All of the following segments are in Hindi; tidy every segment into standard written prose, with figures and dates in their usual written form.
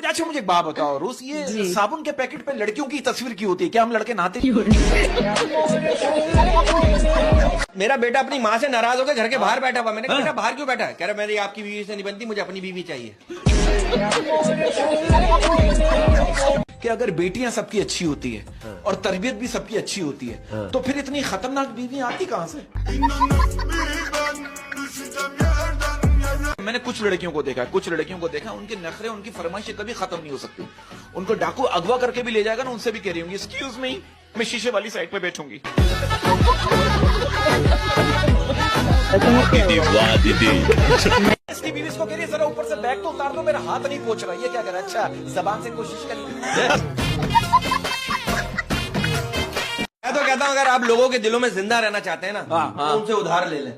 अच्छा मुझे एक बात बताओ रूस, ये साबुन के पैकेट पे लड़कियों की तस्वीर क्यों होती है? क्या हम लड़के नहाते? मेरा बेटा अपनी माँ से नाराज होकर घर के बाहर बैठा हुआ। मैंने कहा बेटा बाहर क्यों बैठा है? कह रहा मेरी आपकी बीवी से नहीं बनती, मुझे अपनी बीवी चाहिए। कि अगर बेटियां सबकी अच्छी होती है और तरबियत भी सबकी अच्छी होती है तो फिर इतनी खतरनाक बीवी आती कहां से? मैंने कुछ लड़कियों को देखा, उनके नखरे, उनकी फरमाइशें कभी खत्म नहीं हो सकती। उनको डाकू अगवा करके भी ले जाएगा ना, उनसे भी कह रही होंगी एक्सक्यूज मी, मैं शीशे वाली साइड पे बैठूंगी। इसकी बीवी इसको कह रही है जरा ऊपर से बैग तो उतार दो, मेरा हाथ नहीं पहुंच रहा। ये क्या कर रहा है? अच्छा जबान से कोशिश करिए। मैं तो कहता हूँ अगर आप लोगों के दिलों में जिंदा रहना चाहते हैं ना, तो उनसे उधार ले लें।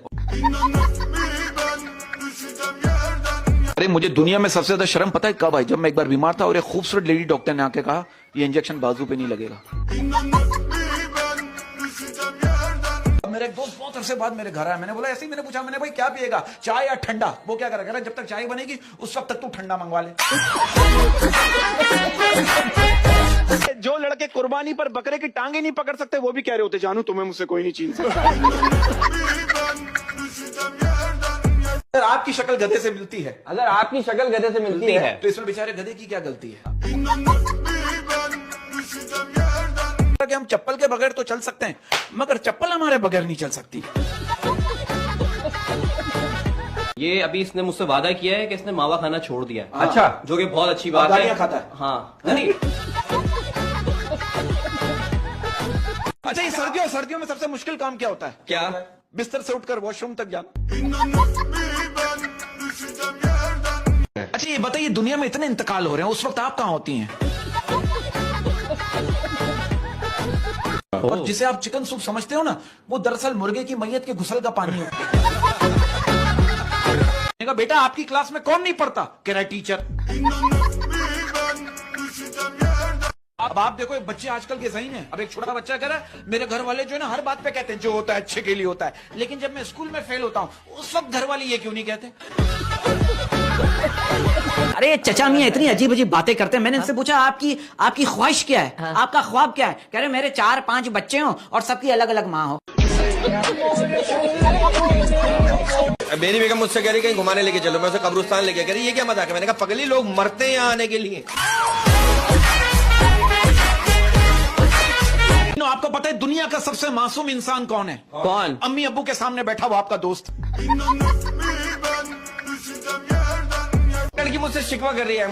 अरे मुझे दुनिया में सबसे ज्यादा शर्म पता है कब आई? जब मैं एक बार बीमार था और एक खूबसूरत लेडी डॉक्टर ने आके कहा ये इंजेक्शन बाजू पे नहीं लगेगा। मेरे एक दोस्त बहुत अरसे बाद मेरे घर आया, मैंने बोला ऐसे ही, मैंने पूछा, मैंने भाई क्या पिएगा, चाय या ठंडा? वो क्या करेगा, जब तक चाय बनेगी उस वक्त तक तू ठंडा मंगवा ले। जो लड़के कुर्बानी पर बकरे की टांगे नहीं पकड़ सकते वो भी कह रहे होते जानू तुम्हें मुझसे कोई नहीं छीन सकता। अगर आपकी शक्ल गधे से मिलती है, अगर आपकी शक्ल गधे से मिलती है तो इसमें बेचारे गधे की क्या गलती है? कि हम चप्पल के बगैर तो चल सकते हैं मगर चप्पल हमारे बगैर नहीं चल सकती। ये अभी इसने मुझसे वादा किया है कि इसने मावा खाना छोड़ दिया है। अच्छा, जो कि बहुत अच्छी बात है। गालियां खाता है? हाँ नहीं। अच्छा, ये सर्दियों में सबसे मुश्किल काम क्या होता है? क्या? बिस्तर से उठकर वॉशरूम तक जाना। अच्छा ये बताइए, दुनिया में इतने इंतकाल हो रहे हैं, उस वक्त आप कहाँ होती हैं? और जिसे आप चिकन सूप समझते हो ना, वो दरअसल मुर्गे की मैयत के घुसल का पानी होता है। बेटा आपकी क्लास में कौन नहीं पढ़ता? कह रहा है टीचर। अब आप देखो, एक बच्चे आजकल के ज़हीन हैं। अब एक छोटा बच्चा कह रहा है मेरे घर वाले जो है ना हर बात पे कहते हैं जो होता है अच्छे के लिए होता है, लेकिन जब मैं स्कूल में फेल होता हूँ उस वक्त घर वाले ये क्यों नहीं कहते? अरे चचा मियां इतनी अजीब अजीब बातें करते हैं। मैंने इनसे पूछा आपकी ख्वाहिश क्या है, आपका ख्वाब क्या है? कह रहे मेरे 4-5 बच्चे हों और सबकी अलग अलग माँ हो। मेरी बेगम मुझसे कह रही कहीं घुमाने लेके चलो, मैं उसे कब्रिस्तान लेके कह रही ये क्या मजाक है? मैंने कहा पगली, लोग मरते हैं यहाँ आने के लिए। आपको पता है दुनिया का सबसे मासूम इंसान कौन है? कौन? अम्मी अब्बू के सामने बैठा हुआ आपका दोस्त। लड़की मुझसे शिकवा कर रही है।